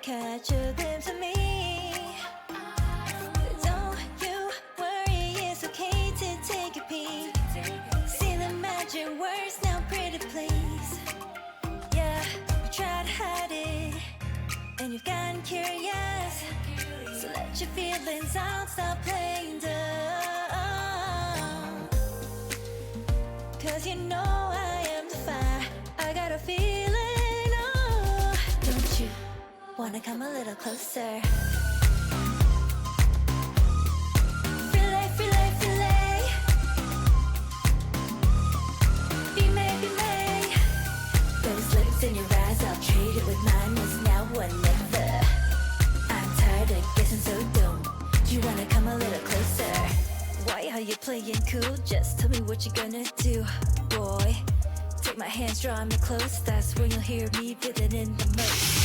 catch a glimpse of me. Don't you worry, it's okay to take a peek. See the magic words now, pretty please. Yeah, you try to hide it, and you've gotten curious. So let your feelings out, stop playing dumb. Cause you know I am the fire, I got a feeling, oh. Don't you wanna come a little closer? Filet, filet, filet. Be may, be may. Those lips in your eyes, I'll trade it with mine. It's now or never. I'm tired of guessing so dumb. Do you wanna come a little closer? Why are you playing cool? Just tell me what you're gonna do, boy. Take my hands, draw me close. That's when you'll hear me feeling in the most.